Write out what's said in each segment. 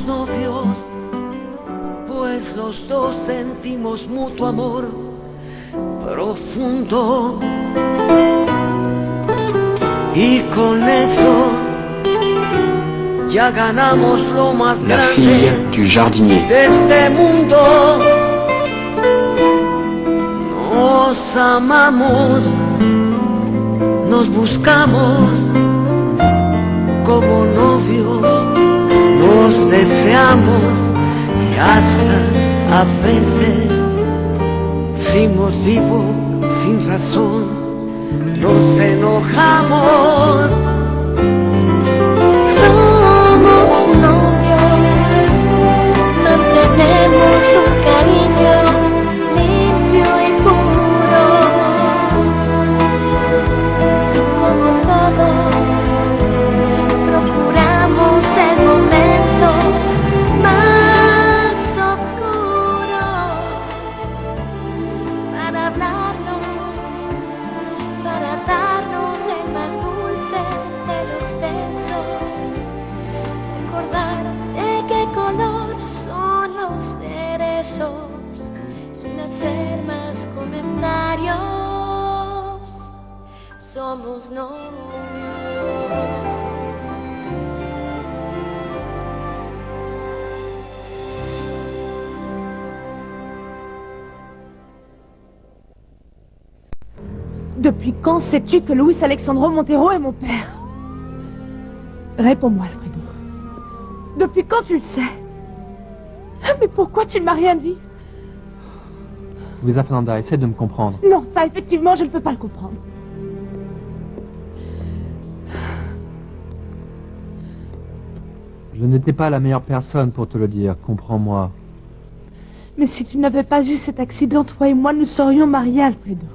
novios, pues los dos sentimos mutuo amor profundo. Y con eso ya ganamos lo más La grande fille du jardinier. de este mundo. Nos amamos, nos buscamos como novios, nos deseamos y hasta a veces, sin motivo, sin razón, nos enojamos. Somos novios, mantenemos un cariño limpio y puro, como todos, procuramos el momento más oscuro para hablarnos, para darnos el más dulce de los besos, recordar de qué color son los cerezos, sin hacer más comentarios, somos novios. Depuis quand sais-tu que Luis Alexandro Montero est mon père? Réponds-moi, Alfredo. Depuis quand tu le sais? Mais pourquoi tu ne m'as rien dit? Luisa Fernanda, essaie de me comprendre. Non, ça, effectivement, je ne peux pas le comprendre. Je n'étais pas la meilleure personne pour te le dire, comprends-moi. Mais si tu n'avais pas eu cet accident, toi et moi, nous serions mariés, Alfredo.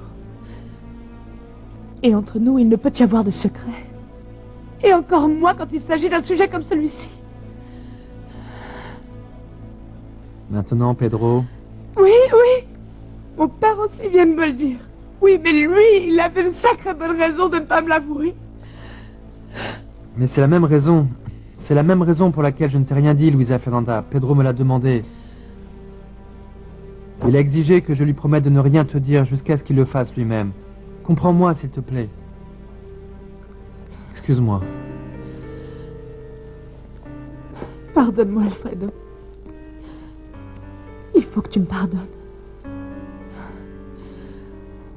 Et entre nous, il ne peut y avoir de secret. Et encore moins quand il s'agit d'un sujet comme celui-ci. Maintenant, Pedro, Oui, oui. Mon père aussi vient de me le dire. Oui, mais lui, il avait une sacrée bonne raison de ne pas me l'avouer. mais c'est la même raison. C'est la même raison pour laquelle je ne t'ai rien dit, Luisa Fernanda. Pedro me l'a demandé. Il a exigé que je lui promette de ne rien te dire jusqu'à ce qu'il le fasse lui-même. Comprends-moi, s'il te plaît. Excuse-moi. Pardonne-moi, Alfredo. Il faut que tu me pardonnes.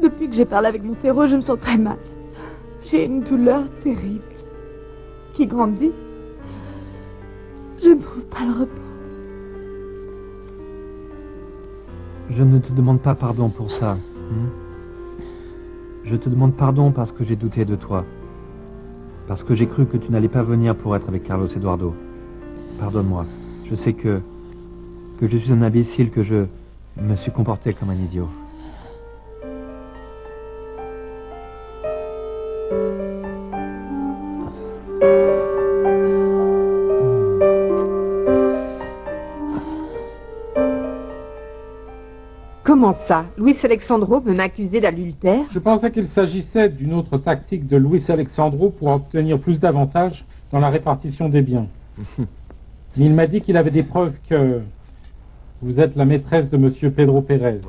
Depuis que j'ai parlé avec Montero, je me sens très mal. J'ai une douleur terrible qui grandit. Je ne trouve pas le repos. Je ne te demande pas pardon pour ça. Hein? Je te demande pardon parce que j'ai douté de toi. Parce que j'ai cru que tu n'allais pas venir pour être avec Carlos Eduardo. Pardonne-moi. Je sais que je suis un imbécile, que je me suis comporté comme un idiot. Comment ça? Luis Alexandro veut m'accuser d'adultère? Je pensais qu'il s'agissait d'une autre tactique de Luis Alexandro pour obtenir plus d'avantages dans la répartition des biens. Mais il m'a dit qu'il avait des preuves que vous êtes la maîtresse de Monsieur Pedro Pérez.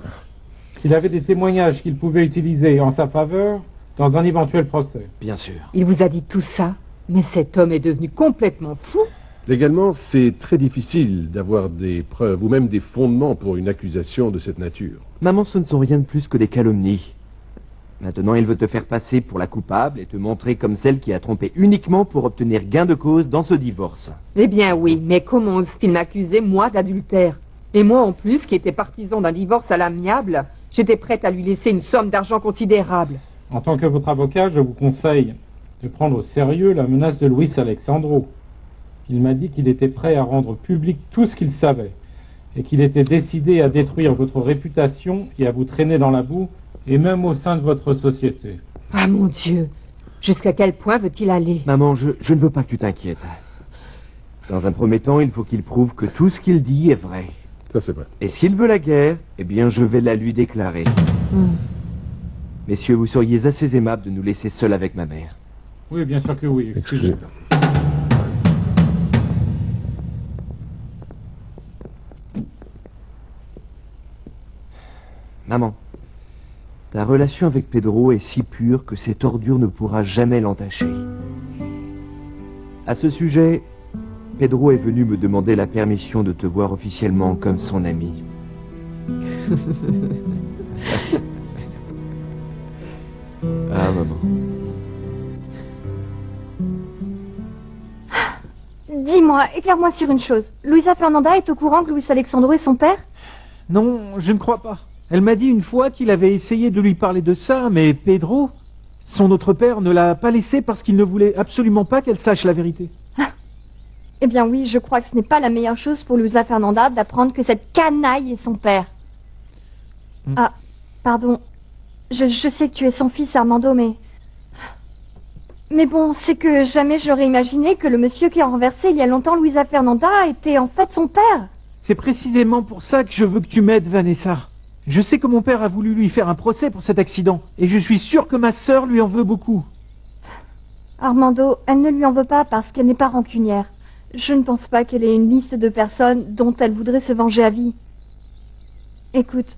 Qu'il avait des témoignages qu'il pouvait utiliser en sa faveur dans un éventuel procès. Bien sûr. Il vous a dit tout ça? Mais cet homme est devenu complètement fou. Légalement, c'est très difficile d'avoir des preuves ou même des fondements pour une accusation de cette nature. Maman, ce ne sont rien de plus que des calomnies. Maintenant, il veut te faire passer pour la coupable et te montrer comme celle qui a trompé uniquement pour obtenir gain de cause dans ce divorce. Eh bien oui, mais comment ose-t-il m'accuser, moi, d'adultère? Et moi, en plus, qui étais partisan d'un divorce à l'amiable, j'étais prête à lui laisser une somme d'argent considérable. En tant que votre avocat, je vous conseille de prendre au sérieux la menace de Luis Alexandro. Il m'a dit qu'il était prêt à rendre public tout ce qu'il savait, et qu'il était décidé à détruire votre réputation et à vous traîner dans la boue, et même au sein de votre société. Ah mon Dieu, jusqu'à quel point veut-il aller? Maman, je ne veux pas que tu t'inquiètes. Dans un premier temps, il faut qu'il prouve que tout ce qu'il dit est vrai. Ça, c'est vrai. Et s'il veut la guerre, eh bien, je vais la lui déclarer. Messieurs, vous seriez assez aimables de nous laisser seuls avec ma mère. Oui, bien sûr que oui, excusez. Maman, ta relation avec Pedro est si pure que cette ordure ne pourra jamais l'entacher. À ce sujet, Pedro est venu me demander la permission de te voir officiellement comme son ami. Ah, maman. Dis-moi, éclaire-moi sur une chose. Luisa Fernanda est au courant que Luis Alexandro est son père? Non, je ne crois pas. Elle m'a dit une fois qu'il avait essayé de lui parler de ça, mais Pedro, son autre père, ne l'a pas laissé parce qu'il ne voulait absolument pas qu'elle sache la vérité. Eh bien oui, je crois que ce n'est pas la meilleure chose pour Luisa Fernanda d'apprendre que cette canaille est son père. Ah, pardon. Je sais que tu es son fils, Armando, mais... Mais bon, c'est que jamais j'aurais imaginé que le monsieur qui a renversé il y a longtemps Luisa Fernanda était en fait son père. C'est précisément pour ça que je veux que tu m'aides, Vanessa. Je sais que mon père a voulu lui faire un procès pour cet accident, et je suis sûre que ma sœur lui en veut beaucoup. Armando, elle ne lui en veut pas parce qu'elle n'est pas rancunière. Je ne pense pas qu'elle ait une liste de personnes dont elle voudrait se venger à vie. Écoute,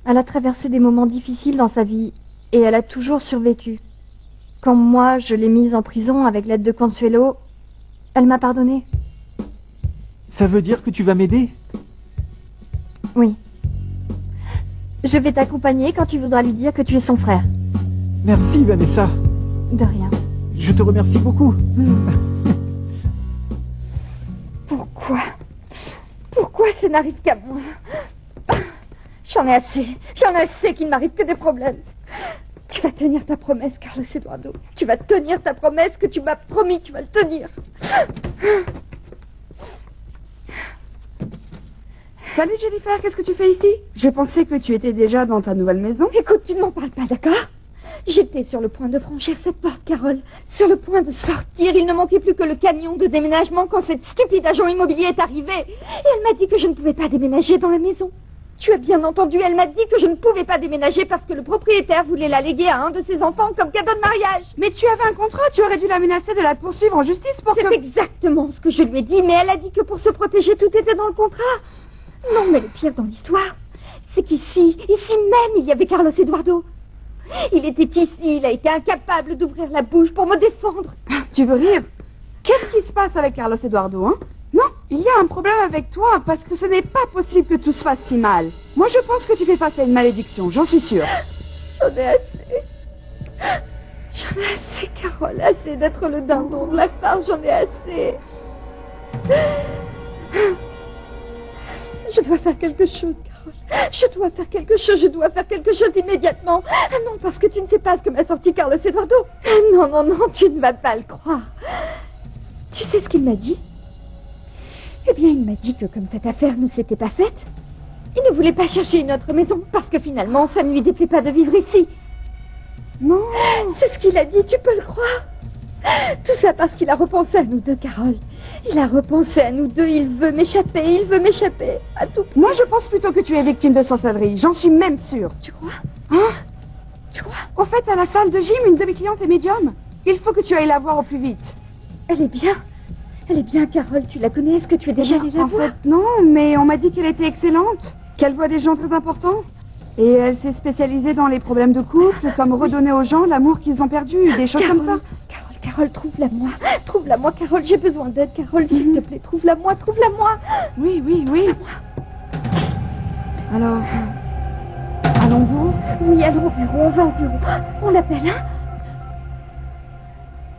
elle a traversé des moments difficiles dans sa vie, et elle a toujours survécu. Quand moi, je l'ai mise en prison avec l'aide de Consuelo, elle m'a pardonné. Ça veut dire que tu vas m'aider? Oui. Je vais t'accompagner quand tu voudras lui dire que tu es son frère. Merci, Vanessa. De rien. Je te remercie beaucoup. Pourquoi ça n'arrive qu'à moi? J'en ai assez qu'il ne m'arrive que des problèmes. Tu vas tenir ta promesse, Carlos Eduardo. Tu vas tenir ta promesse que tu m'as promis, tu vas le tenir. Salut Jennifer, qu'est-ce que tu fais ici? Je pensais que tu étais déjà dans ta nouvelle maison. Écoute, tu ne m'en parles pas, d'accord? J'étais sur le point de franchir cette porte, Carole. Sur le point de sortir. Il ne manquait plus que le camion de déménagement quand cette stupide agent immobilier est arrivée. Et elle m'a dit que je ne pouvais pas déménager dans la maison. Tu as bien entendu, elle m'a dit que je ne pouvais pas déménager parce que le propriétaire voulait la léguer à un de ses enfants comme cadeau de mariage. Mais tu avais un contrat, tu aurais dû la menacer de la poursuivre en justice pour que... C'est exactement ce que je lui ai dit, mais elle a dit que pour se protéger, tout était dans le contrat. Non, mais le pire dans l'histoire, c'est qu'ici même, il y avait Carlos Eduardo. Il était ici, il a été incapable d'ouvrir la bouche pour me défendre. Tu veux rire? Qu'est-ce qui se passe avec Carlos Eduardo, hein? Non, il y a un problème avec toi, parce que ce n'est pas possible que tout se fasse si mal. Moi, je pense que tu fais face à une malédiction, j'en suis sûre. J'en ai assez, Carole, assez d'être le dindon de la farce, j'en ai assez. Je dois faire quelque chose, Carole. Je dois faire quelque chose immédiatement. Ah non, parce que tu ne sais pas ce que m'a sorti Carlos Eduardo. Non, tu ne vas pas le croire. Tu sais ce qu'il m'a dit? Eh bien, il m'a dit que comme cette affaire ne s'était pas faite, il ne voulait pas chercher une autre maison, parce que finalement, ça ne lui déplaît pas de vivre ici. Non. C'est ce qu'il a dit, tu peux le croire. Tout ça parce qu'il a repensé à nous deux, Carole. Il a repensé à nous deux, il veut m'échapper à tout prix. Moi, je pense plutôt que tu es victime de sorcellerie, j'en suis même sûre. Tu crois? Hein? Tu crois? Au fait, à la salle de gym, une de mes clientes est médium. Il faut que tu ailles la voir au plus vite. Elle est bien, Carole, tu la connais, est-ce que tu es déjà allée la voir? En fait, non, mais on m'a dit qu'elle était excellente, qu'elle voit des gens très importants. Et elle s'est spécialisée dans les problèmes de couple, comme redonner aux gens l'amour qu'ils ont perdu, des choses comme ça. Carole, trouve-la-moi, Carole, j'ai besoin d'aide, Carole, s'il te plaît, trouve-la-moi. Oui. Alors, allons au bureau? Oui, allons au bureau, on va au bureau. On l'appelle, hein?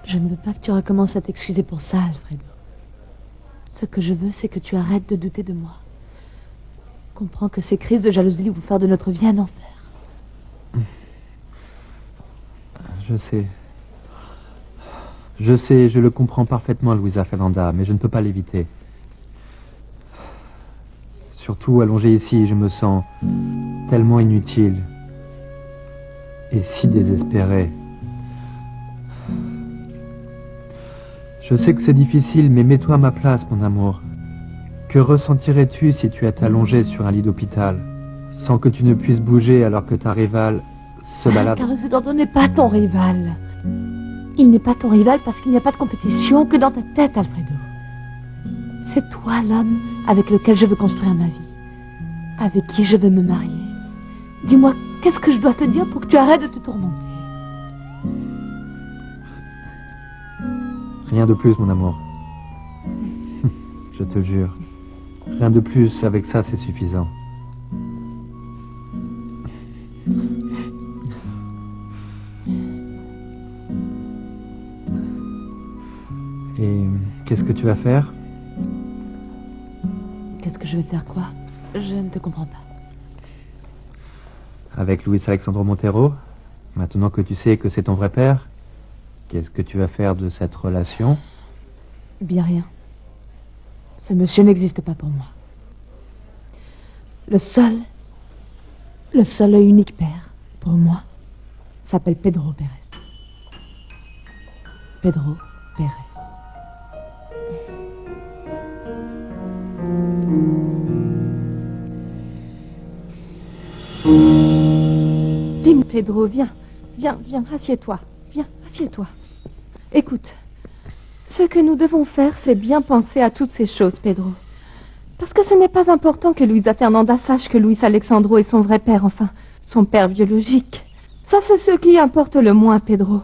Je ne veux pas que tu recommences à t'excuser pour ça, Alfredo. Ce que je veux, c'est que tu arrêtes de douter de moi. Comprends que ces crises de jalousie vont faire de notre vie un enfer. Je sais, je le comprends parfaitement, Luisa Fernanda, mais je ne peux pas l'éviter. Surtout allongé ici, je me sens tellement inutile et si désespéré. Je sais que c'est difficile, mais mets-toi à ma place, mon amour. Que ressentirais-tu si tu étais allongé sur un lit d'hôpital, sans que tu ne puisses bouger alors que ta rivale se balade? Carlos Eduardo n'est pas ton rival. Il n'est pas ton rival parce qu'il n'y a pas de compétition que dans ta tête, Alfredo. C'est toi l'homme avec lequel je veux construire ma vie, avec qui je veux me marier. Dis-moi, qu'est-ce que je dois te dire pour que tu arrêtes de te tourmenter? Rien de plus, mon amour. Je te jure. Rien de plus, avec ça, c'est suffisant. Et qu'est-ce que tu vas faire? Qu'est-ce que je vais faire quoi? Je ne te comprends pas. Avec Luis Alexandro Montero, maintenant que tu sais que c'est ton vrai père, qu'est-ce que tu vas faire de cette relation? Bien rien. Ce monsieur n'existe pas pour moi. Le seul et unique père, pour moi, s'appelle Pedro Pérez. Pedro Pérez. Dis-moi, Pedro, viens, assieds-toi. Viens, assieds-toi. Écoute, ce que nous devons faire, c'est bien penser à toutes ces choses, Pedro. Parce que ce n'est pas important que Luisa Fernanda sache que Luis Alexandro est son vrai père, enfin, son père biologique. Ça, c'est ce qui importe le moins, Pedro.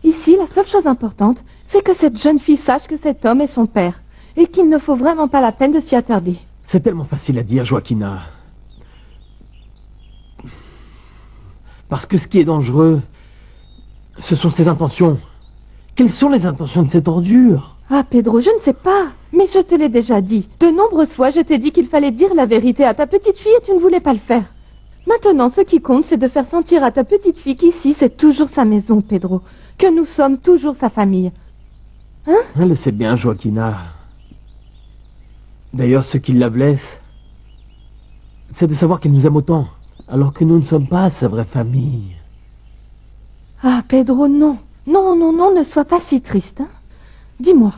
Ici, la seule chose importante, c'est que cette jeune fille sache que cet homme est son père, et qu'il ne faut vraiment pas la peine de s'y attarder. C'est tellement facile à dire, Joaquina. Parce que ce qui est dangereux, ce sont ses intentions. Quelles sont les intentions de cette ordure? Ah, Pedro, je ne sais pas. Mais je te l'ai déjà dit. De nombreuses fois, je t'ai dit qu'il fallait dire la vérité à ta petite fille et tu ne voulais pas le faire. Maintenant, ce qui compte, c'est de faire sentir à ta petite fille qu'ici, c'est toujours sa maison, Pedro. Que nous sommes toujours sa famille. Hein? Elle le sait bien, Joaquina. D'ailleurs, ce qui la blesse, c'est de savoir qu'elle nous aime autant, alors que nous ne sommes pas sa vraie famille. Ah, Pedro, non. Non, ne sois pas si triste, hein. Dis-moi,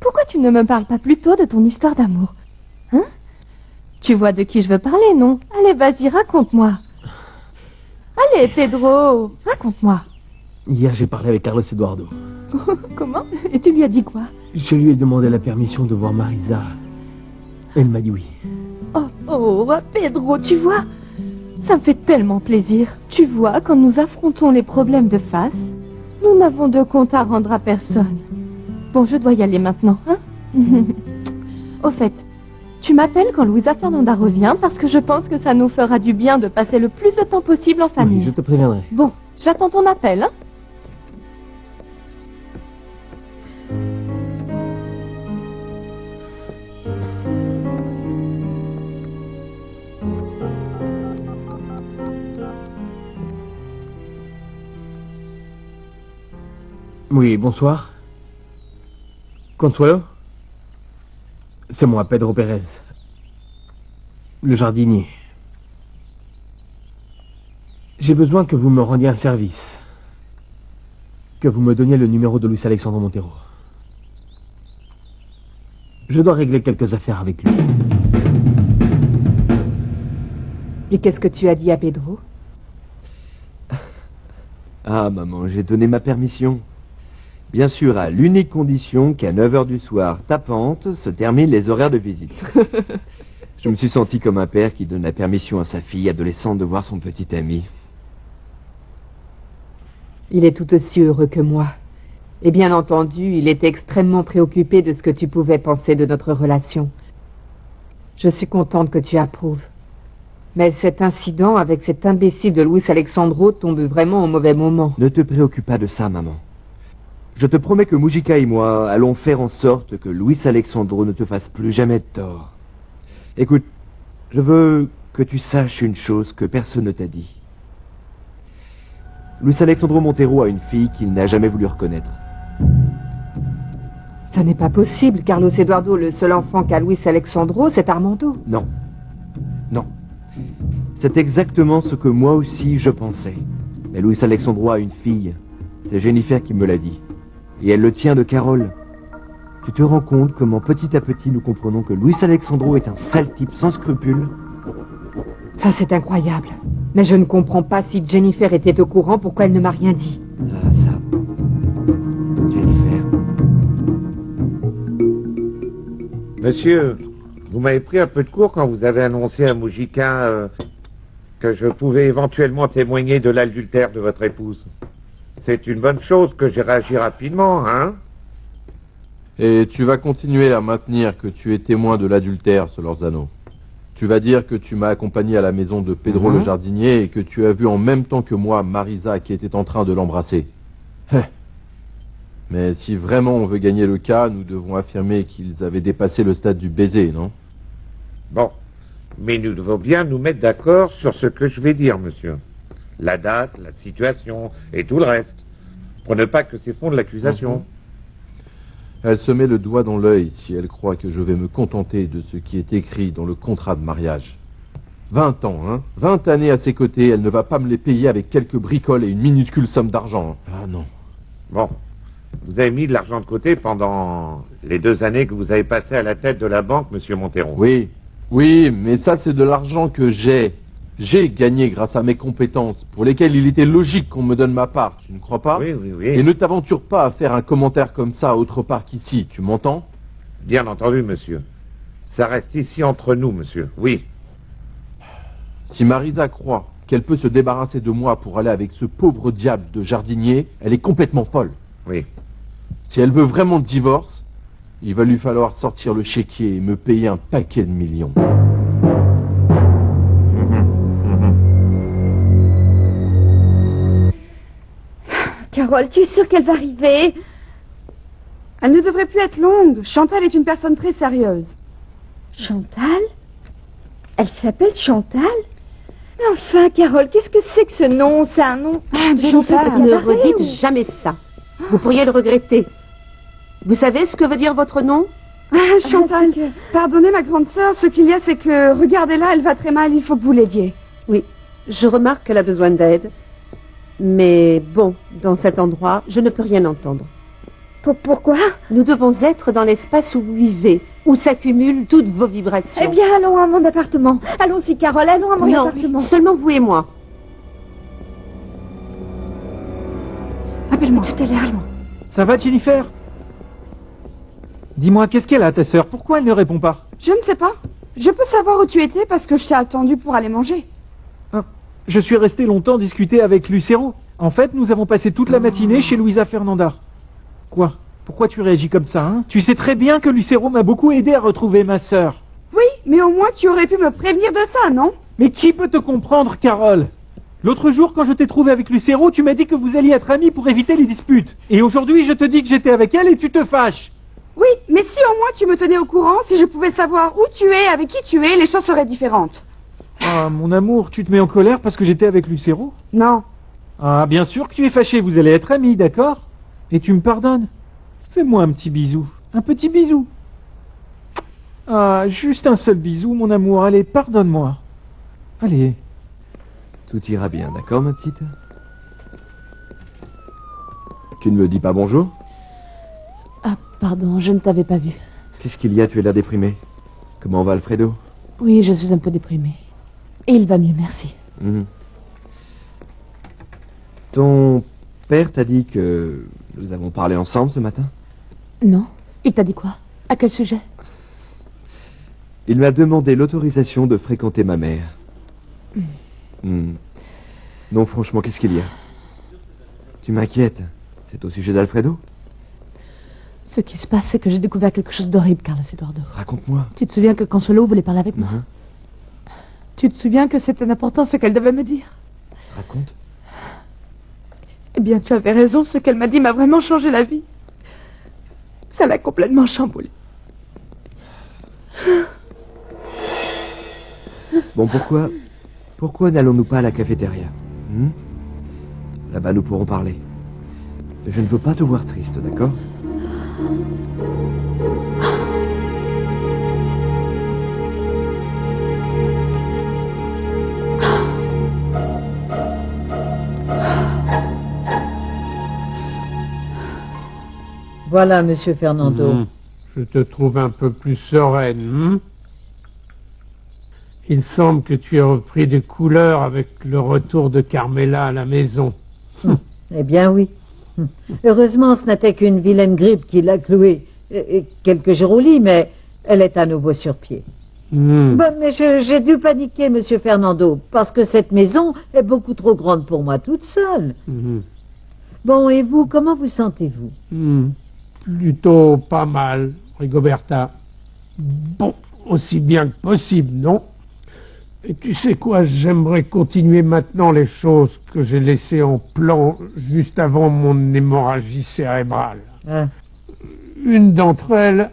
pourquoi tu ne me parles pas plutôt de ton histoire d'amour? Hein? Tu vois de qui je veux parler, non? Allez, vas-y, raconte-moi. Allez, Pedro, raconte-moi. Hier, j'ai parlé avec Carlos Eduardo. Comment? Et tu lui as dit quoi? Je lui ai demandé la permission de voir Marisa. Elle m'a dit oui. Oh, Pedro, tu vois, ça me fait tellement plaisir. Tu vois, quand nous affrontons les problèmes de face, nous n'avons de compte à rendre à personne. Bon, je dois y aller maintenant, hein? Au fait, tu m'appelles quand Luisa Fernanda revient parce que je pense que ça nous fera du bien de passer le plus de temps possible en famille. Oui, je te préviendrai. Bon, j'attends ton appel, hein? Oui, bonsoir. Consuelo? C'est moi, Pedro Pérez. Le jardinier. J'ai besoin que vous me rendiez un service. Que vous me donniez le numéro de Luis Alexandro Montero. Je dois régler quelques affaires avec lui. Et qu'est-ce que tu as dit à Pedro? Ah, maman, j'ai donné ma permission. Bien sûr, à l'unique condition qu'à 9h du soir tapante se terminent les horaires de visite. Je me suis senti comme un père qui donne la permission à sa fille adolescente de voir son petit ami. Il est tout aussi heureux que moi. Et bien entendu, il était extrêmement préoccupé de ce que tu pouvais penser de notre relation. Je suis contente que tu approuves. Mais cet incident avec cet imbécile de Luis Alexandro tombe vraiment au mauvais moment. Ne te préoccupe pas de ça, maman. Je te promets que Mujica et moi allons faire en sorte que Luis Alexandro ne te fasse plus jamais de tort. Écoute, je veux que tu saches une chose que personne ne t'a dit. Luis Alexandro Montero a une fille qu'il n'a jamais voulu reconnaître. Ça n'est pas possible. Carlos Eduardo, le seul enfant qu'a Luis Alexandro, c'est Armando. Non. Non. C'est exactement ce que moi aussi je pensais. Mais Luis Alexandro a une fille. C'est Jennifer qui me l'a dit. Et elle le tient de Carole. Tu te rends compte comment petit à petit nous comprenons que Luis Alexandro est un sale type sans scrupules? Ça, c'est incroyable. Mais je ne comprends pas si Jennifer était au courant, pourquoi elle ne m'a rien dit. Ah, ça. Jennifer. Monsieur, vous m'avez pris un peu de court quand vous avez annoncé à Mujica que je pouvais éventuellement témoigner de l'adultère de votre épouse. C'est une bonne chose que j'ai réagi rapidement, hein? Et tu vas continuer à maintenir que tu es témoin de l'adultère, Solorzano. Tu vas dire que tu m'as accompagné à la maison de Pedro le jardinier et que tu as vu en même temps que moi Marisa qui était en train de l'embrasser. Mais si vraiment on veut gagner le cas, nous devons affirmer qu'ils avaient dépassé le stade du baiser, non? Bon, mais nous devons bien nous mettre d'accord sur ce que je vais dire, monsieur. La date, la situation et tout le reste, pour ne pas que s'effondre l'accusation. Elle se met le doigt dans l'œil si elle croit que je vais me contenter de ce qui est écrit dans le contrat de mariage. 20 ans, hein? 20 années à ses côtés, elle ne va pas me les payer avec quelques bricoles et une minuscule somme d'argent. Ah non. Bon, vous avez mis de l'argent de côté pendant les 2 années que vous avez passées à la tête de la banque, monsieur Monteiro. Oui, mais ça c'est de l'argent que j'ai gagné grâce à mes compétences, pour lesquelles il était logique qu'on me donne ma part, tu ne crois pas? Oui. Et ne t'aventure pas à faire un commentaire comme ça autre part qu'ici, tu m'entends? Bien entendu, monsieur. Ça reste ici entre nous, monsieur, oui. Si Marisa croit qu'elle peut se débarrasser de moi pour aller avec ce pauvre diable de jardinier, elle est complètement folle. Oui. Si elle veut vraiment le divorce, il va lui falloir sortir le chéquier et me payer un paquet de millions. Carole, tu es sûre qu'elle va arriver? Elle ne devrait plus être longue. Chantal est une personne très sérieuse. Chantal? Elle s'appelle Chantal? Enfin, Carole, qu'est-ce que c'est que ce nom? C'est un nom... Chantal, ne redites jamais ça. Vous pourriez le regretter. Vous savez ce que veut dire votre nom? Chantal, pardonnez ma grande sœur, ce qu'il y a c'est que, regardez-la, elle va très mal, il faut que vous l'aidiez. Oui, je remarque qu'elle a besoin d'aide. Mais bon, dans cet endroit, je ne peux rien entendre. Pourquoi? Nous devons être dans l'espace où vous vivez, où s'accumulent toutes vos vibrations. Eh bien, allons à mon appartement. Allons-y, Carole, allons à mon appartement. Seulement vous et moi. Appelle-moi. Tout à l'heure, allons. Ça va, Jennifer? Dis-moi, qu'est-ce qu'elle a, ta sœur? Pourquoi elle ne répond pas? Je ne sais pas. Je peux savoir où tu étais parce que je t'ai attendu pour aller manger. Je suis resté longtemps discuter avec Lucero. En fait, nous avons passé toute la matinée chez Luisa Fernanda. Quoi? Pourquoi tu réagis comme ça, hein? Tu sais très bien que Lucero m'a beaucoup aidé à retrouver ma sœur. Oui, mais au moins tu aurais pu me prévenir de ça, non? Mais qui peut te comprendre, Carole? L'autre jour, quand je t'ai trouvé avec Lucero, tu m'as dit que vous alliez être amis pour éviter les disputes. Et aujourd'hui, je te dis que j'étais avec elle et tu te fâches. Oui, mais si au moins tu me tenais au courant, si je pouvais savoir où tu es, avec qui tu es, les choses seraient différentes. Ah, mon amour, tu te mets en colère parce que j'étais avec Lucero? Non. Ah, bien sûr que tu es fâché, vous allez être amis, d'accord? Et tu me pardonnes? Fais-moi un petit bisou. Un petit bisou. Ah, juste un seul bisou, mon amour. Allez, pardonne-moi. Allez. Tout ira bien, d'accord, ma petite? Tu ne me dis pas bonjour? Ah, pardon, je ne t'avais pas vu. Qu'est-ce qu'il y a? Tu es l'air déprimé. Comment va Alfredo? Oui, je suis un peu déprimée. Et il va mieux, merci. Ton père t'a dit que nous avons parlé ensemble ce matin? Non. Il t'a dit quoi? À quel sujet? Il m'a demandé l'autorisation de fréquenter ma mère. Non, franchement, qu'est-ce qu'il y a? Tu m'inquiètes. C'est au sujet d'Alfredo? Ce qui se passe, c'est que j'ai découvert quelque chose d'horrible, Carlos Eduardo. Raconte-moi. Tu te souviens que Consuelo voulait parler avec moi? Tu te souviens que c'était important ce qu'elle devait me dire? Raconte. Eh bien, tu avais raison, ce qu'elle m'a dit m'a vraiment changé la vie. Ça l'a complètement chamboulée. Bon, pourquoi n'allons-nous pas à la cafétéria? Là-bas, nous pourrons parler. Je ne veux pas te voir triste, d'accord? Voilà, monsieur Fernando. Je te trouve un peu plus sereine. Il semble que tu aies repris des couleurs avec le retour de Carmela à la maison. Eh bien oui. Heureusement, ce n'était qu'une vilaine grippe qui l'a clouée quelques jours au lit, mais elle est à nouveau sur pied. Bon, mais j'ai dû paniquer, monsieur Fernando, parce que cette maison est beaucoup trop grande pour moi toute seule. Bon, et vous, comment vous sentez-vous? Plutôt pas mal, Rigoberta. Bon, aussi bien que possible, non? Et tu sais quoi, j'aimerais continuer maintenant les choses que j'ai laissées en plan juste avant mon hémorragie cérébrale. Une d'entre elles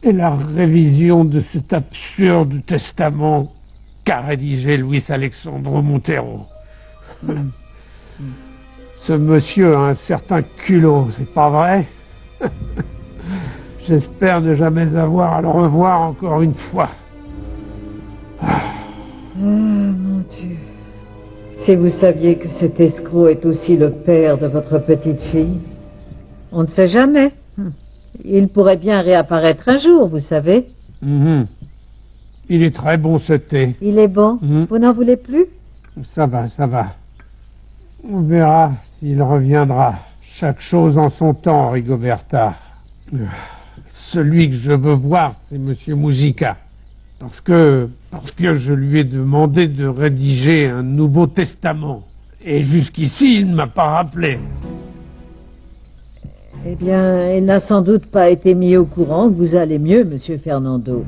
est la révision de cet absurde testament qu'a rédigé Luis Alexandro Montero. Ce monsieur a un certain culot, c'est pas vrai? J'espère ne jamais avoir à le revoir encore une fois. Mon Dieu. Si vous saviez que cet escroc est aussi le père de votre petite fille, on ne sait jamais. Il pourrait bien réapparaître un jour, vous savez. Il est très bon ce thé. Il est bon. Vous n'en voulez plus? Ça va, ça va. On verra s'il reviendra. Chaque chose en son temps, Rigoberta. Celui que je veux voir, c'est Monsieur Mujica. Parce que je lui ai demandé de rédiger un Nouveau Testament. Et jusqu'ici, il ne m'a pas rappelé. Eh bien, il n'a sans doute pas été mis au courant que vous allez mieux, monsieur Fernando.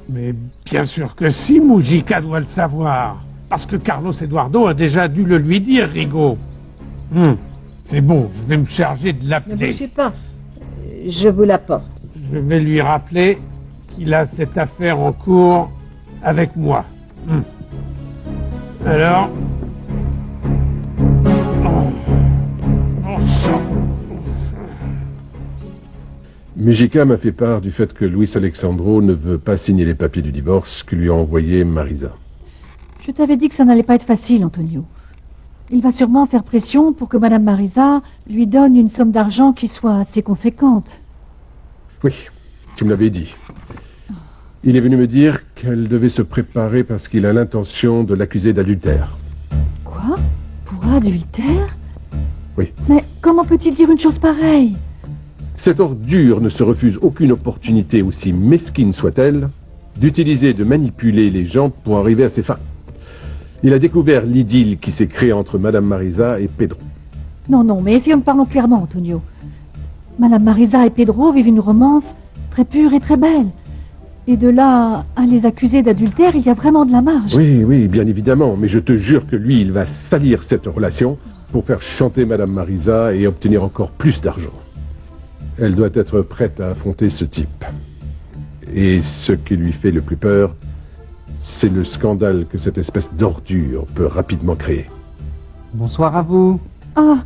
Mais bien sûr que si, Mujica doit le savoir. Parce que Carlos Eduardo a déjà dû le lui dire, Rigo. C'est bon, je vais me charger de Ne l'appeler. bougez pas. Je vous l'apporte. Je vais lui rappeler qu'il a cette affaire en cours avec moi. Alors... Mujica m'a fait part du fait que Luis Alexandro ne veut pas signer les papiers du divorce que lui a envoyé Marisa. Je t'avais dit que ça n'allait pas être facile, Antonio. Il va sûrement faire pression pour que Madame Marisa lui donne une somme d'argent qui soit assez conséquente. Oui, tu me l'avais dit. Il est venu me dire qu'elle devait se préparer parce qu'il a l'intention de l'accuser d'adultère. Quoi? Pour adultère? Oui. Mais comment peut-il dire une chose pareille? Cette ordure ne se refuse aucune opportunité, aussi mesquine soit-elle, d'utiliser et de manipuler les gens pour arriver à ses fins. Il a découvert l'idylle qui s'est créée entre Madame Marisa et Pedro. Non, mais essayons de parler clairement, Antonio. Madame Marisa et Pedro vivent une romance très pure et très belle. Et de là à les accuser d'adultère, il y a vraiment de la marge. Oui, bien évidemment, mais je te jure que lui, il va salir cette relation pour faire chanter Madame Marisa et obtenir encore plus d'argent. Elle doit être prête à affronter ce type. Et ce qui lui fait le plus peur, c'est le scandale que cette espèce d'ordure peut rapidement créer. Bonsoir à vous. Ah,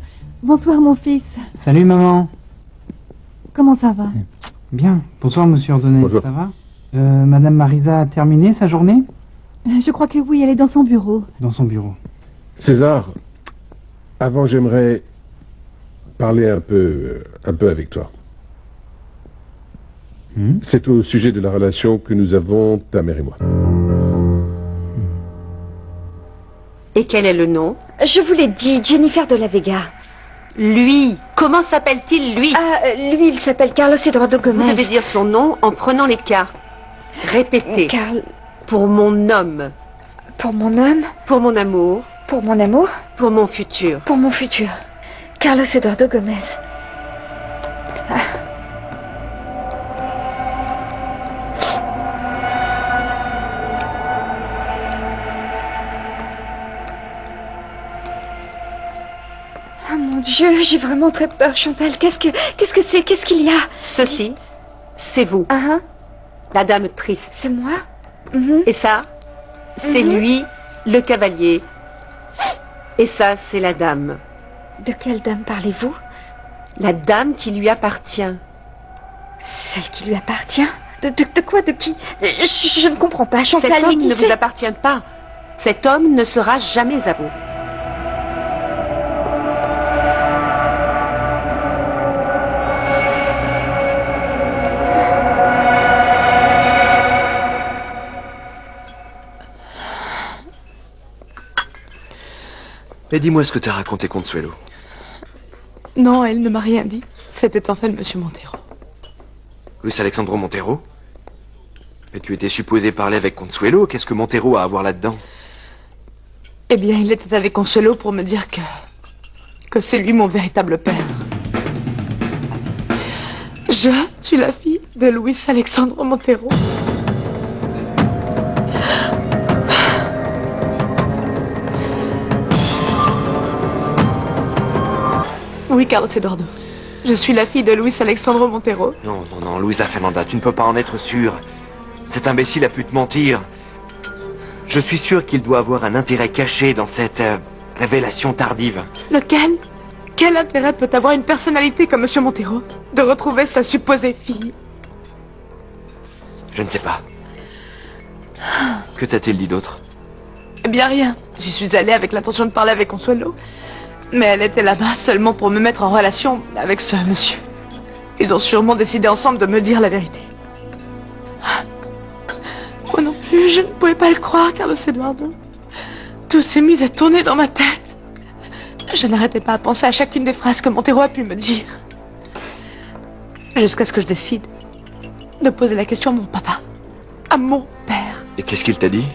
bonsoir mon fils. Salut maman. Comment ça va? Bien. Bonsoir monsieur Ordonez. Bonjour. Ça va? Madame Marisa a terminé sa journée? Je crois que oui, elle est dans son bureau. Dans son bureau. César, avant j'aimerais parler un peu avec toi. C'est au sujet de la relation que nous avons, ta mère et moi. Et quel est le nom? Je vous l'ai dit, Jennifer de la Vega. Lui. Comment s'appelle-t-il, lui? Lui, il s'appelle Carlos Eduardo Gomez. Vous devez dire son nom en prenant les cartes. Répétez. Pour mon homme. Pour mon homme. Pour mon amour. Pour mon amour. Pour mon futur. Pour mon futur. Carlos Eduardo Gomez. Oh mon Dieu, j'ai vraiment très peur, Chantal. Qu'est-ce que c'est? Qu'est-ce qu'il y a? Ceci, c'est vous. La dame triste. C'est moi? Et ça, c'est lui, le cavalier. Et ça, c'est la dame. De quelle dame parlez-vous? La dame qui lui appartient. Celle qui lui appartient? De quoi? De qui? Je ne comprends pas, Chantal. Cet homme ne vous appartient pas. Cet homme ne sera jamais à vous. Et dis-moi ce que t'as raconté Consuelo. Non, elle ne m'a rien dit. C'était en fait Monsieur Montero. Luis Alexandro Montero? Mais tu étais supposé parler avec Consuelo. Qu'est-ce que Montero a à voir là-dedans? Eh bien, il était avec Consuelo pour me dire que c'est lui mon véritable père. Je suis la fille de Luis Alexandro Montero. Oui, Carlos Eduardo. Je suis la fille de Luis Alexandro Montero. Non, non, non, Luisa Fernanda, tu ne peux pas en être sûre. Cet imbécile a pu te mentir. Je suis sûr qu'il doit avoir un intérêt caché dans cette révélation tardive. Lequel? Quel intérêt peut avoir une personnalité comme M. Montero de retrouver sa supposée fille? Je ne sais pas. Que t'a-t-il dit d'autre? Eh bien, rien. J'y suis allée avec l'intention de parler avec Consuelo. Mais elle était là-bas seulement pour me mettre en relation avec ce monsieur. Ils ont sûrement décidé ensemble de me dire la vérité. Moi non plus, je ne pouvais pas le croire, Carlos Eduardo. Tout s'est mis à tourner dans ma tête. Je n'arrêtais pas à penser à chacune des phrases que Montero a pu me dire. Jusqu'à ce que je décide de poser la question à mon papa. À mon père. Et qu'est-ce qu'il t'a dit?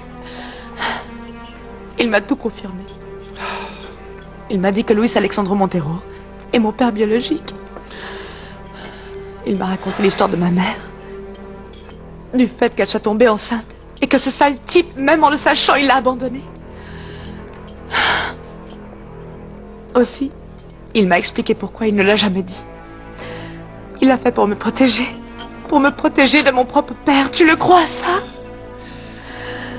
Il m'a tout confirmé. Il m'a dit que Luis Alexandro Montero est mon père biologique. Il m'a raconté l'histoire de ma mère. Du fait qu'elle soit tombée enceinte. Et que ce sale type, même en le sachant, il l'a abandonnée. Aussi, il m'a expliqué pourquoi il ne l'a jamais dit. Il l'a fait pour me protéger. Pour me protéger de mon propre père. Tu le crois, ça?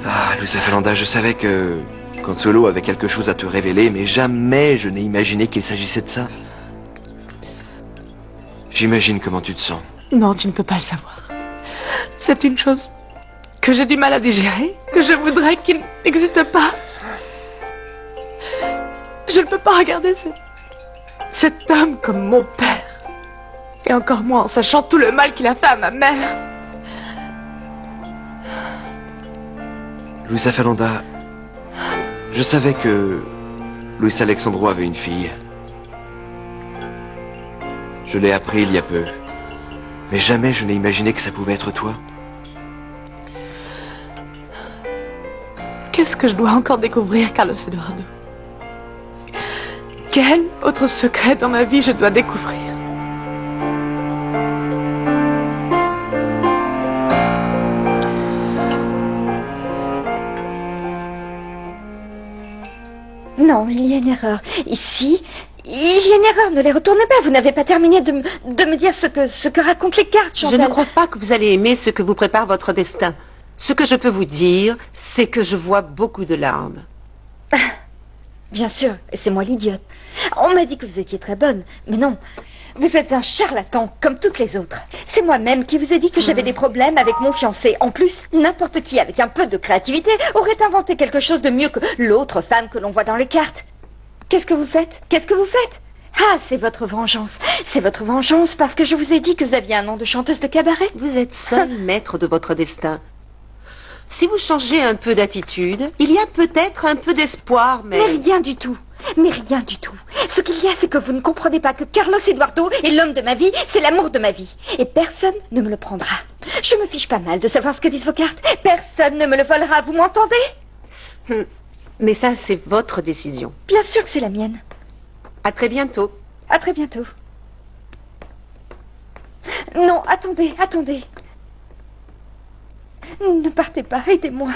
Ah, Luisa Fernanda, je savais que Consuelo avait quelque chose à te révéler, mais jamais je n'ai imaginé qu'il s'agissait de ça. J'imagine comment tu te sens. Non, tu ne peux pas le savoir. C'est une chose que j'ai du mal à digérer, que je voudrais qu'il n'existe pas. Je ne peux pas regarder cet homme comme mon père. Et encore moins en sachant tout le mal qu'il a fait à ma mère. Luisa Fernanda, je savais que Luis Alexandro avait une fille. Je l'ai appris il y a peu. Mais jamais je n'ai imaginé que ça pouvait être toi. Qu'est-ce que je dois encore découvrir, Carlos Eduardo? Quel autre secret dans ma vie je dois découvrir? Non, il y a une erreur. Ici, il y a une erreur. Ne les retournez pas. Vous n'avez pas terminé de me dire ce que racontent les cartes, Chantal. Je ne crois pas que vous allez aimer ce que vous prépare votre destin. Ce que je peux vous dire, c'est que je vois beaucoup de larmes. Bien sûr, et c'est moi l'idiote. On m'a dit que vous étiez très bonne, mais non. Vous êtes un charlatan, comme toutes les autres. C'est moi-même qui vous ai dit que j'avais des problèmes avec mon fiancé. En plus, n'importe qui avec un peu de créativité aurait inventé quelque chose de mieux que l'autre femme que l'on voit dans les cartes. Qu'est-ce que vous faites? Qu'est-ce que vous faites? Ah, c'est votre vengeance. C'est votre vengeance parce que je vous ai dit que vous aviez un nom de chanteuse de cabaret. Vous êtes seul maître de votre destin. Si vous changez un peu d'attitude, il y a peut-être un peu d'espoir, mais... Mais rien du tout. Mais rien du tout. Ce qu'il y a, c'est que vous ne comprenez pas que Carlos Eduardo est l'homme de ma vie, c'est l'amour de ma vie. Et personne ne me le prendra. Je me fiche pas mal de savoir ce que disent vos cartes. Personne ne me le volera, vous m'entendez? Mais ça, c'est votre décision. Bien sûr que c'est la mienne. À très bientôt. À très bientôt. Non, attendez, attendez. Ne partez pas, aidez-moi.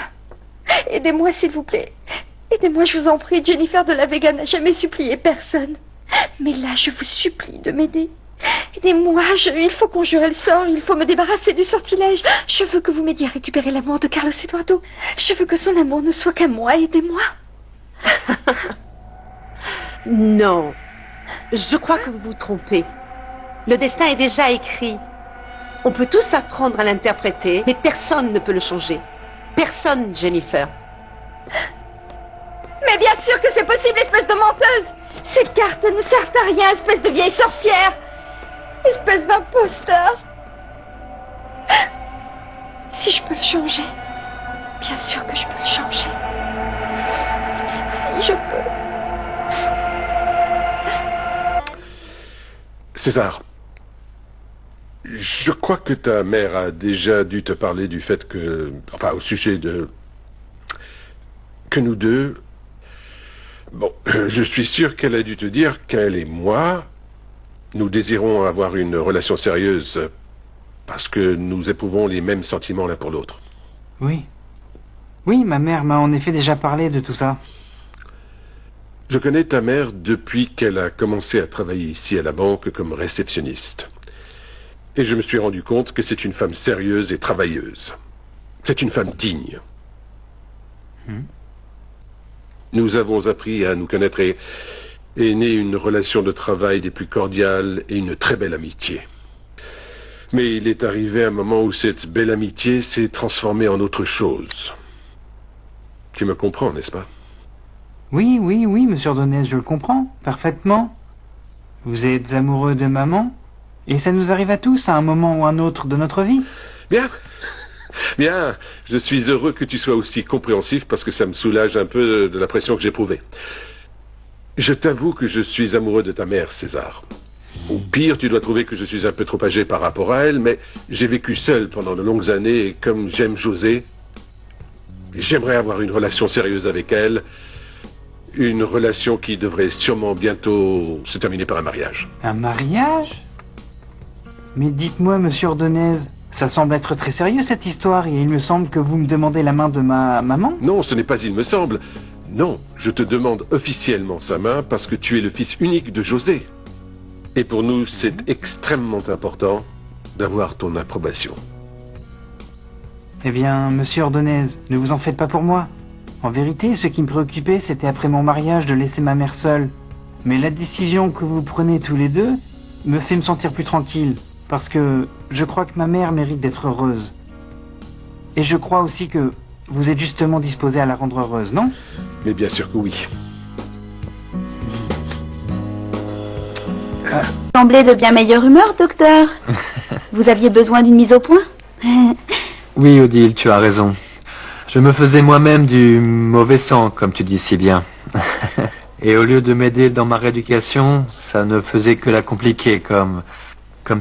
Aidez-moi, s'il vous plaît. Aidez-moi, je vous en prie. Jennifer de la Vega n'a jamais supplié personne. Mais là, je vous supplie de m'aider. Aidez-moi, il faut conjurer le sort, il faut me débarrasser du sortilège. Je veux que vous m'aidiez à récupérer l'amour de Carlos Eduardo. Je veux que son amour ne soit qu'à moi, aidez-moi. Non, je crois que vous vous trompez. Le destin est déjà écrit. On peut tous apprendre à l'interpréter, mais personne ne peut le changer. Personne, Jennifer. Mais bien sûr que c'est possible, espèce de menteuse. Ces cartes ne servent à rien, espèce de vieille sorcière. Espèce d'imposteur. Si je peux le changer, bien sûr que je peux le changer. Si je peux. César, Je crois que ta mère a déjà dû te parler du fait que... Enfin, au sujet de... Que nous deux... Bon, je suis sûr qu'elle a dû te dire qu'elle et moi, nous désirons avoir une relation sérieuse parce que nous éprouvons les mêmes sentiments l'un pour l'autre. Oui. Oui, ma mère m'a en effet déjà parlé de tout ça. Je connais ta mère depuis qu'elle a commencé à travailler ici à la banque comme réceptionniste. Et je me suis rendu compte que c'est une femme sérieuse et travailleuse. C'est une femme digne. Nous avons appris à nous connaître et est née une relation de travail des plus cordiales et une très belle amitié. Mais il est arrivé un moment où cette belle amitié s'est transformée en autre chose. Tu me comprends, n'est-ce pas? Oui, oui, oui, monsieur Ordonez, je le comprends parfaitement. Vous êtes amoureux de maman, et ça nous arrive à tous à un moment ou un autre de notre vie. Bien. Bien, je suis heureux que tu sois aussi compréhensif parce que ça me soulage un peu de la pression que j'éprouvais. Je t'avoue que je suis amoureux de ta mère, César. Ou pire, tu dois trouver que je suis un peu trop âgé par rapport à elle, mais j'ai vécu seul pendant de longues années et comme j'aime José, j'aimerais avoir une relation sérieuse avec elle, une relation qui devrait sûrement bientôt se terminer par un mariage. Un mariage? Mais dites-moi, monsieur Ordonez, ça semble être très sérieux cette histoire et il me semble que vous me demandez la main de ma maman? Non, ce n'est pas il me semble. Non, je te demande officiellement sa main parce que tu es le fils unique de José. Et pour nous, c'est extrêmement important d'avoir ton approbation. Eh bien, monsieur Ordonez, ne vous en faites pas pour moi. En vérité, ce qui me préoccupait, c'était après mon mariage de laisser ma mère seule. Mais la décision que vous prenez tous les deux me fait me sentir plus tranquille. Parce que je crois que ma mère mérite d'être heureuse. Et je crois aussi que vous êtes justement disposé à la rendre heureuse, non? Mais bien sûr que oui. Vous semblez de bien meilleure humeur, docteur. Vous aviez besoin d'une mise au point? Oui, Odile, tu as raison. Je me faisais moi-même du mauvais sang, comme tu dis si bien. Et au lieu de m'aider dans ma rééducation, ça ne faisait que la compliquer, comme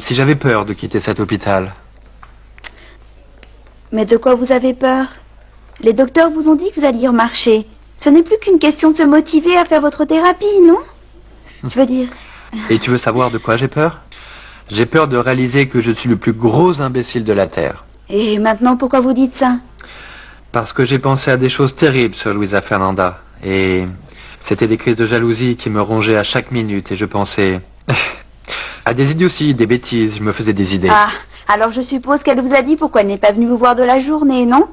si j'avais peur de quitter cet hôpital. Mais de quoi vous avez peur? Les docteurs vous ont dit que vous alliez remarcher. Ce n'est plus qu'une question de se motiver à faire votre thérapie, non? Je veux dire... Et tu veux savoir de quoi j'ai peur? J'ai peur de réaliser que je suis le plus gros imbécile de la Terre. Et maintenant, pourquoi vous dites ça? Parce que j'ai pensé à des choses terribles sur Luisa Fernanda. Et c'était des crises de jalousie qui me rongeaient à chaque minute. Et je pensais à des idioties, des bêtises. Je me faisais des idées. Ah, alors je suppose qu'elle vous a dit pourquoi elle n'est pas venue vous voir de la journée, non?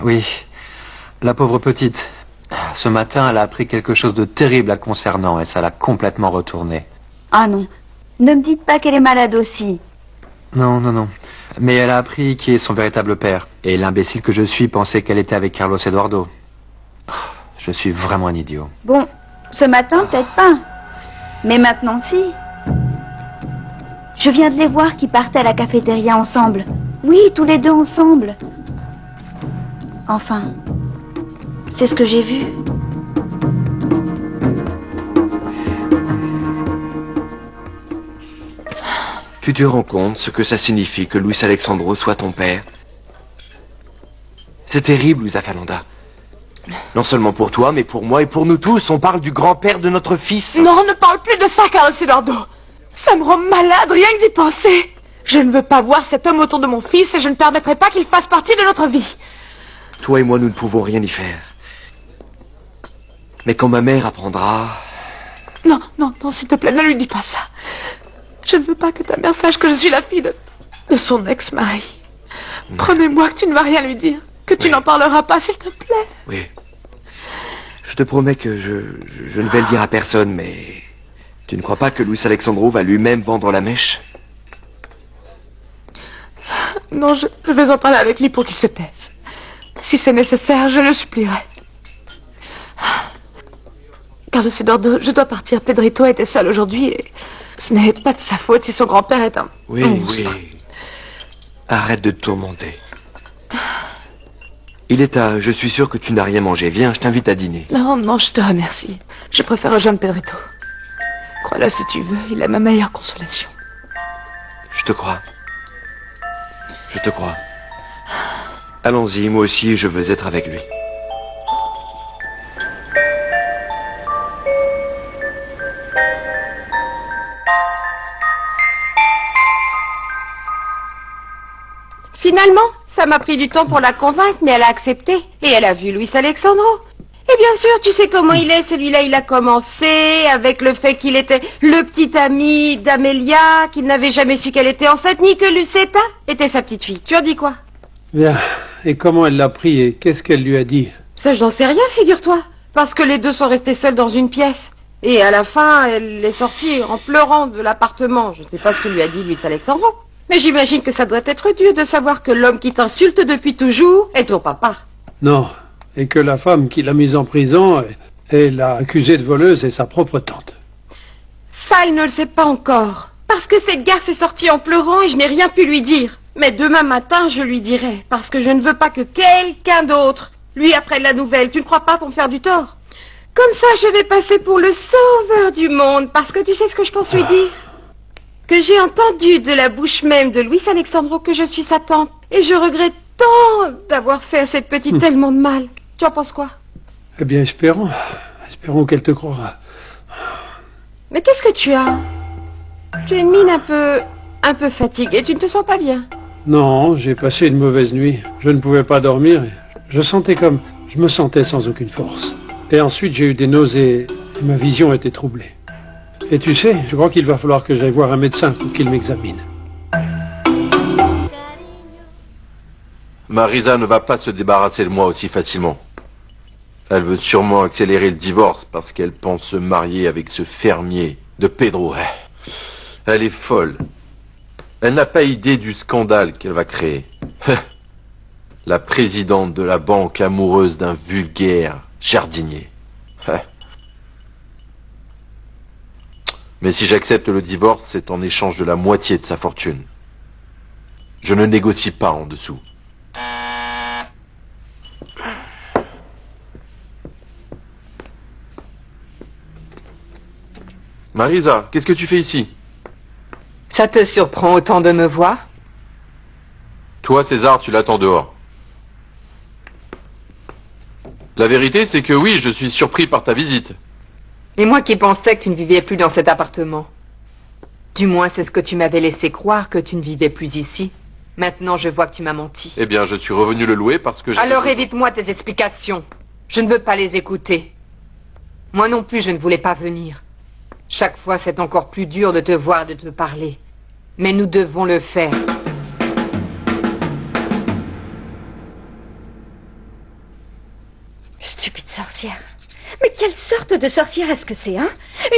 Oui, la pauvre petite. Ce matin, elle a appris quelque chose de terrible la concernant et ça l'a complètement retournée. Ah non, ne me dites pas qu'elle est malade aussi. Non, non, non. Mais elle a appris qui est son véritable père. Et l'imbécile que je suis pensait qu'elle était avec Carlos Eduardo. Je suis vraiment un idiot. Bon, ce matin, peut-être pas. Mais maintenant, si. Je viens de les voir qui partaient à la cafétéria ensemble. Oui, tous les deux ensemble. Enfin, c'est ce que j'ai vu. Tu te rends compte ce que ça signifie que Luis Alexandro soit ton père? C'est terrible, Luisa Fernanda. Non seulement pour toi, mais pour moi et pour nous tous. On parle du grand-père de notre fils. Non, ne parle plus de ça, Carlos Eduardo. Ça me rend malade, rien que d'y penser. Je ne veux pas voir cet homme autour de mon fils et je ne permettrai pas qu'il fasse partie de notre vie. Toi et moi, nous ne pouvons rien y faire. Mais quand ma mère apprendra... Non, non, non, s'il te plaît, ne lui dis pas ça. Je ne veux pas que ta mère sache que je suis la fille de son ex-mari. Promets-moi que tu ne vas rien lui dire, que tu n'en parleras pas, s'il te plaît. Oui. Je te promets que je ne vais le dire à personne, mais... Tu ne crois pas que Luis Alexandro va lui-même vendre la mèche? Non, je vais en parler avec lui pour qu'il se taise. Si c'est nécessaire, je le supplierai. Carlos Eduardo, je dois partir. Pedrito était seul aujourd'hui et ce n'est pas de sa faute si son grand-père est un... Oui, oui. Arrête de te tourmenter. Il est tard, je suis sûr que tu n'as rien mangé. Viens, je t'invite à dîner. Non, non, je te remercie. Je préfère rejoindre Pedrito. Crois-le si tu veux, il est ma meilleure consolation. Je te crois. Je te crois. Allons-y, moi aussi, je veux être avec lui. Finalement, ça m'a pris du temps pour la convaincre, mais elle a accepté. Et elle a vu Luis Alexandro. Et bien sûr, tu sais comment il est, celui-là, il a commencé avec le fait qu'il était le petit ami d'Amélia, qu'il n'avait jamais su qu'elle était enceinte, ni que Lucetta était sa petite fille. Tu en dis quoi? Bien. Et comment elle l'a pris et qu'est-ce qu'elle lui a dit? Ça, je n'en sais rien, figure-toi. Parce que les deux sont restés seuls dans une pièce. Et à la fin, elle est sortie en pleurant de l'appartement. Je ne sais pas ce que lui a dit Luis Alexandro. Mais j'imagine que ça doit être dur de savoir que l'homme qui t'insulte depuis toujours est ton papa. Non. Et que la femme qui l'a mise en prison, elle l'a accusée de voleuse et sa propre tante. Ça, il ne le sait pas encore. Parce que cette garce est sortie en pleurant et je n'ai rien pu lui dire. Mais demain matin, je lui dirai. Parce que je ne veux pas que quelqu'un d'autre lui apprenne la nouvelle. Tu ne crois pas pour me faire du tort? Comme ça, je vais passer pour le sauveur du monde. Parce que tu sais ce que je pense lui dire? Que j'ai entendu de la bouche même de Luis Alexandro que je suis sa tante. Et je regrette tant d'avoir fait à cette petite tellement de mal. Tu en penses quoi? Eh bien, espérons. Espérons qu'elle te croira. Mais qu'est-ce que tu as? Tu as une mine un peu fatiguée. Tu ne te sens pas bien? Non, j'ai passé une mauvaise nuit. Je ne pouvais pas dormir. Je me sentais sans aucune force. Et ensuite, j'ai eu des nausées et ma vision était troublée. Et tu sais, je crois qu'il va falloir que j'aille voir un médecin pour qu'il m'examine. Marisa ne va pas se débarrasser de moi aussi facilement. Elle veut sûrement accélérer le divorce parce qu'elle pense se marier avec ce fermier de Pedro. Elle est folle. Elle n'a pas idée du scandale qu'elle va créer. La présidente de la banque amoureuse d'un vulgaire jardinier. Mais si j'accepte le divorce, c'est en échange de la moitié de sa fortune. Je ne négocie pas en dessous. Marisa, qu'est-ce que tu fais ici? Ça te surprend autant de me voir? Toi, César, tu l'attends dehors. La vérité, c'est que oui, je suis surpris par ta visite. Et moi qui pensais que tu ne vivais plus dans cet appartement. Du moins, c'est ce que tu m'avais laissé croire, que tu ne vivais plus ici. Maintenant, je vois que tu m'as menti. Eh bien, je suis revenu le louer parce que... Alors évite-moi tes explications. Je ne veux pas les écouter. Moi non plus, je ne voulais pas venir. Chaque fois, c'est encore plus dur de te voir et de te parler. Mais nous devons le faire. Stupide sorcière. Mais quelle sorte de sorcière est-ce que c'est, hein?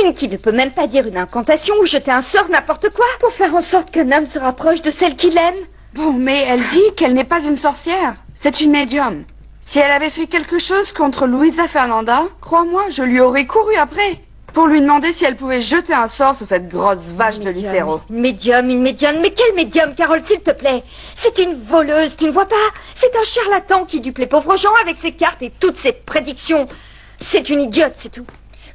Une qui ne peut même pas dire une incantation ou jeter un sort, n'importe quoi, pour faire en sorte qu'un homme se rapproche de celle qu'il aime. Bon, mais elle dit qu'elle n'est pas une sorcière. C'est une médium. Si elle avait fait quelque chose contre Luisa Fernanda, crois-moi, je lui aurais couru après. Pour lui demander si elle pouvait jeter un sort sur cette grosse vache de Lucero. Une médium, mais quelle médium, Carole, s'il te plaît? C'est une voleuse, tu ne vois pas? C'est un charlatan qui dupe les pauvres gens avec ses cartes et toutes ses prédictions. C'est une idiote, c'est tout.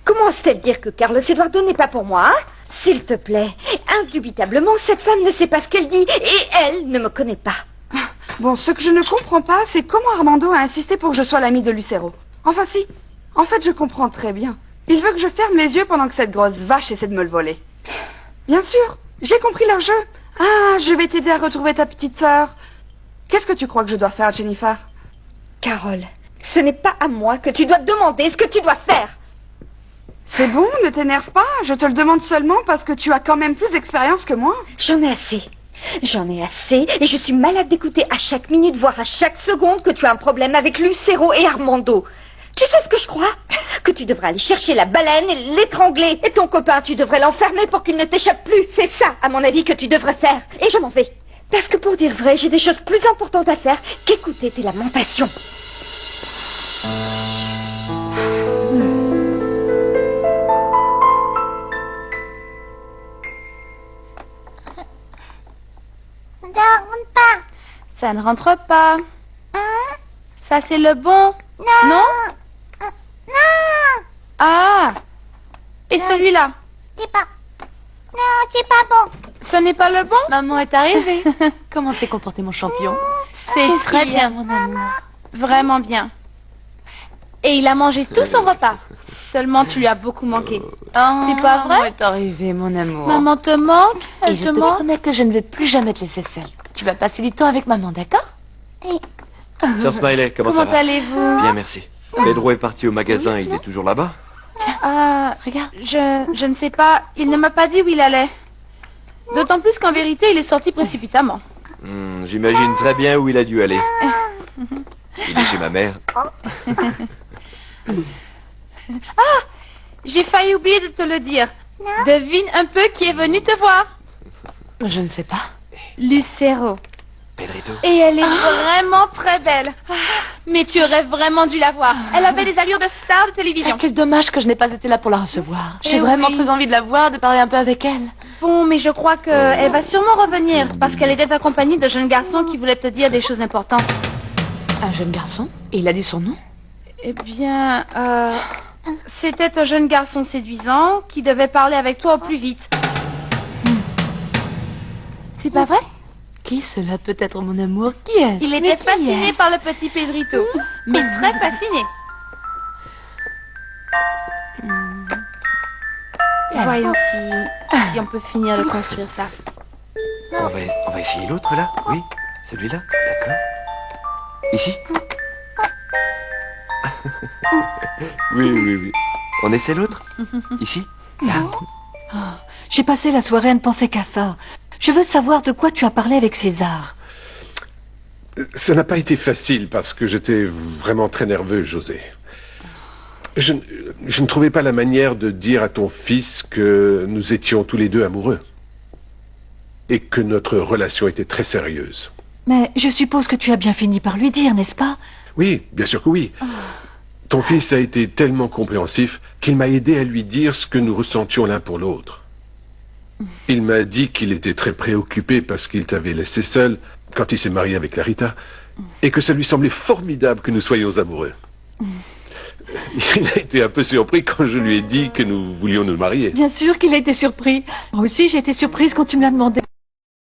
Comment ose-t-elle dire que Carlos Eduardo n'est pas pour moi, hein? S'il te plaît. Indubitablement, cette femme ne sait pas ce qu'elle dit et elle ne me connaît pas. Bon, ce que je ne comprends pas, c'est comment Armando a insisté pour que je sois l'ami de Lucero. Enfin si, en fait je comprends très bien. Il veut que je ferme les yeux pendant que cette grosse vache essaie de me le voler. Bien sûr, j'ai compris leur jeu. Ah, je vais t'aider à retrouver ta petite sœur. Qu'est-ce que tu crois que je dois faire, Jennifer? Carole, ce n'est pas à moi que tu dois demander ce que tu dois faire. C'est bon, ne t'énerve pas. Je te le demande seulement parce que tu as quand même plus d'expérience que moi. J'en ai assez. J'en ai assez et je suis malade d'écouter à chaque minute, voire à chaque seconde que tu as un problème avec Lucero et Armando. Tu sais ce que je crois? Que tu devrais aller chercher la baleine et l'étrangler. Et ton copain, tu devrais l'enfermer pour qu'il ne t'échappe plus. C'est ça, à mon avis, que tu devrais faire. Et je m'en vais. Parce que pour dire vrai, j'ai des choses plus importantes à faire qu'écouter tes lamentations. Ça ne rentre pas. Ça, c'est le bon. Non? Ah! Et celui-là? Non, c'est pas bon. Ce n'est pas le bon? Maman est arrivée. Comment s'est comporté mon champion? C'est Qu'est-ce très qu'il y a, bien, mon amour. Vraiment bien. Et il a mangé tout son repas. Seulement, tu lui as beaucoup manqué. C'est pas Maman vrai? est arrivée, mon amour. Maman te manque? Et Elle je te te manque? promets que je ne vais plus jamais te laisser seule. Tu vas passer du temps avec maman, d'accord? Sœur Smiley, comment ça va? allez-vous? Bien, merci. Pedro est parti au magasin, il est toujours là-bas? Regarde. Je ne sais pas. Il ne m'a pas dit où il allait. D'autant plus qu'en vérité, il est sorti précipitamment. J'imagine très bien où il a dû aller. Il est chez ma mère. J'ai failli oublier de te le dire. Devine un peu qui est venu te voir. Je ne sais pas. Lucero. Pedrito. Et elle est vraiment très belle. Mais tu aurais vraiment dû la voir. Elle avait des allures de star de télévision. Quel dommage que je n'ai pas été là pour la recevoir. J'ai Eh vraiment oui. très envie de la voir, de parler un peu avec elle. Bon, mais je crois qu'elle va sûrement revenir. Parce qu'elle était accompagnée de jeunes garçons qui voulaient te dire des choses importantes. Un jeune garçon? Et il a dit son nom? Eh bien, c'était un jeune garçon séduisant qui devait parler avec toi au plus vite. C'est pas vrai? Qui cela peut être, mon amour? Qui est-ce? Il Mais était qui fasciné est-ce? par le petit Pedrito. Mais très fasciné. Voyons si on peut finir de construire ça. On va essayer l'autre, là? Oui, celui-là? D'accord. Ici? Oui. On essaie l'autre? Ici? Là? Oh, j'ai passé la soirée à ne penser qu'à ça. Je veux savoir de quoi tu as parlé avec César. Ça n'a pas été facile parce que j'étais vraiment très nerveux, José. Je ne trouvais pas la manière de dire à ton fils que nous étions tous les deux amoureux. Et que notre relation était très sérieuse. Mais je suppose que tu as bien fini par lui dire, n'est-ce pas? Oui, bien sûr que oui. Ton fils a été tellement compréhensif qu'il m'a aidé à lui dire ce que nous ressentions l'un pour l'autre. Il m'a dit qu'il était très préoccupé parce qu'il t'avait laissé seul quand il s'est marié avec Clarita et que ça lui semblait formidable que nous soyons amoureux. Il a été un peu surpris quand je lui ai dit que nous voulions nous marier. Bien sûr qu'il a été surpris. Moi aussi, j'ai été surprise quand tu me l'as demandé.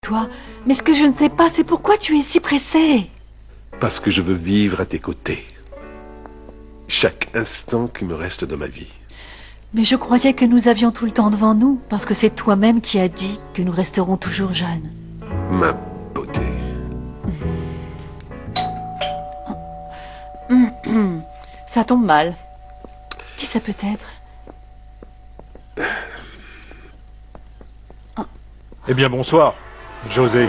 Toi. Mais ce que je ne sais pas, c'est pourquoi tu es si pressé. Parce que je veux vivre à tes côtés. Chaque instant qui me reste de ma vie. Mais je croyais que nous avions tout le temps devant nous, parce que c'est toi-même qui as dit que nous resterons toujours jeunes. Ma beauté. Ça tombe mal. Qui ça peut être? Eh bien, bonsoir, José.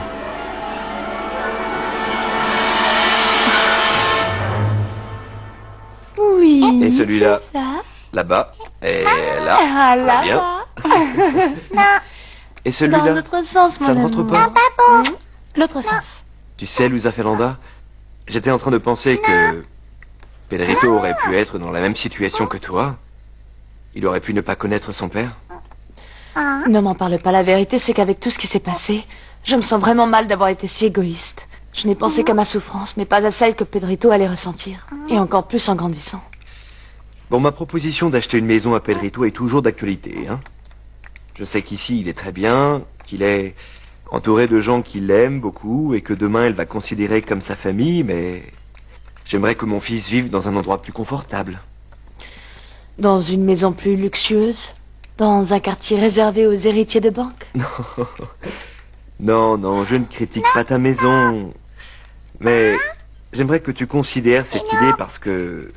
Oui. Et celui-là? c'est ça. Là-bas. Et là. Ah, là. Bien. Non. Et celui-là? Dans l'autre sens, mon Ça ne amour. rentre pas? Non, pas bon. L'autre sens. Tu sais, Luisa Fernanda, j'étais en train de penser que Pedrito aurait pu être dans la même situation que toi. Il aurait pu ne pas connaître son père. Ne m'en parle pas, la vérité c'est qu'avec tout ce qui s'est passé, je me sens vraiment mal d'avoir été si égoïste. Je n'ai pensé qu'à ma souffrance, mais pas à celle que Pedrito allait ressentir. Et encore plus en grandissant. Bon, ma proposition d'acheter une maison à Pedrito est toujours d'actualité, hein. Je sais qu'ici il est très bien, qu'il est entouré de gens qui l'aiment beaucoup et que demain elle va considérer comme sa famille, mais j'aimerais que mon fils vive dans un endroit plus confortable. Dans une maison plus luxueuse? Dans un quartier réservé aux héritiers de banque? Non, je ne critique pas ta maison. Mais j'aimerais que tu considères cette idée parce que...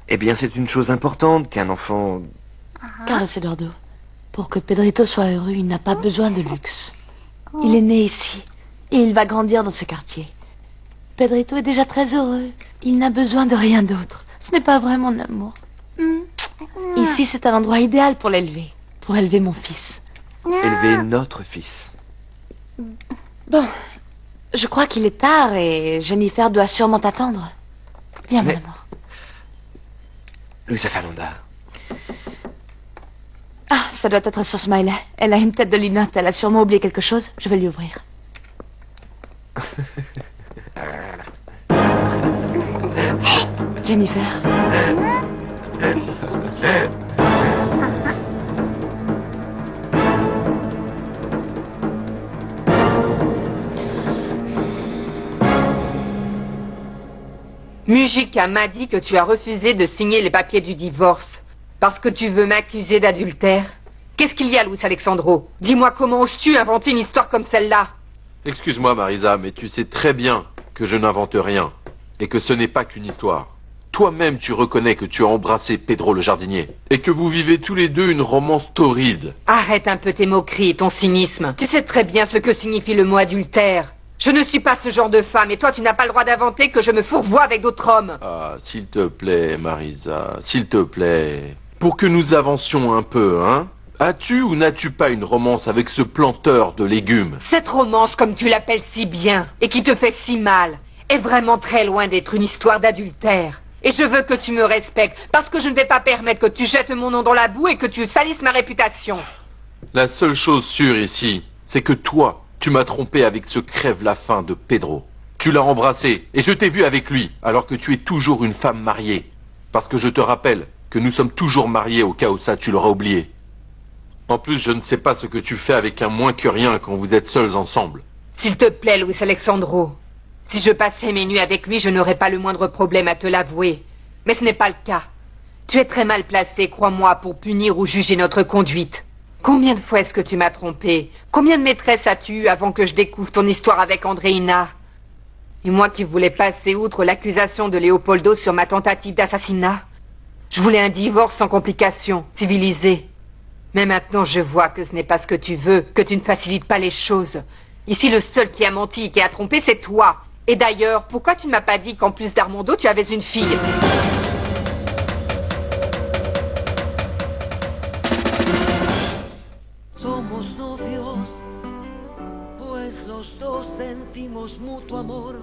Eh bien, c'est une chose importante qu'un enfant... Carlos Eduardo, pour que Pedrito soit heureux, il n'a pas besoin de luxe. Il est né ici, et il va grandir dans ce quartier. Pedrito est déjà très heureux. Il n'a besoin de rien d'autre. Ce n'est pas vrai, mon amour. Ici, c'est un endroit idéal pour l'élever. Pour élever mon fils. Élever notre fils. Bon, je crois qu'il est tard et Jennifer doit sûrement t'attendre. Viens, mon amour. Luisa Fernanda. Ah, ça doit être sur Smiley. Elle a une tête de linotte. Elle a sûrement oublié quelque chose. Je vais lui ouvrir. Jennifer. Mujica m'a dit que tu as refusé de signer les papiers du divorce parce que tu veux m'accuser d'adultère. Qu'est-ce qu'il y a, Luis Alexandro? Dis-moi, comment oses-tu inventer une histoire comme celle-là? Excuse-moi, Marisa, mais tu sais très bien que je n'invente rien et que ce n'est pas qu'une histoire. Toi-même, tu reconnais que tu as embrassé Pedro le jardinier et que vous vivez tous les deux une romance torride. Arrête un peu tes moqueries et ton cynisme. Tu sais très bien ce que signifie le mot adultère. Je ne suis pas ce genre de femme et toi, tu n'as pas le droit d'inventer que je me fourvoie avec d'autres hommes. Ah, s'il te plaît, Marisa, s'il te plaît. Pour que nous avancions un peu, hein? As-tu ou n'as-tu pas une romance avec ce planteur de légumes? Cette romance, comme tu l'appelles si bien, et qui te fait si mal, est vraiment très loin d'être une histoire d'adultère. Et je veux que tu me respectes, parce que je ne vais pas permettre que tu jettes mon nom dans la boue et que tu salisses ma réputation. La seule chose sûre ici, c'est que toi, tu m'as trompé avec ce crève-la-faim de Pedro. Tu l'as embrassé, et je t'ai vu avec lui, alors que tu es toujours une femme mariée. Parce que je te rappelle que nous sommes toujours mariés au cas où ça tu l'auras oublié. En plus, je ne sais pas ce que tu fais avec un moins que rien quand vous êtes seuls ensemble. S'il te plaît, Luis Alexandro. Si je passais mes nuits avec lui, je n'aurais pas le moindre problème à te l'avouer. Mais ce n'est pas le cas. Tu es très mal placé, crois-moi, pour punir ou juger notre conduite. Combien de fois est-ce que tu m'as trompé? Combien de maîtresses as-tu eu avant que je découvre ton histoire avec Andreina? Et moi qui voulais passer outre l'accusation de Leopoldo sur ma tentative d'assassinat, je voulais un divorce sans complications, civilisé. Mais maintenant je vois que ce n'est pas ce que tu veux, que tu ne facilites pas les choses. Ici le seul qui a menti et qui a trompé, c'est toi. Et d'ailleurs, pourquoi tu ne m'as pas dit qu'en plus d'Armando, tu avais une fille? Somos novios, pues los dos sentimos mutuo amor.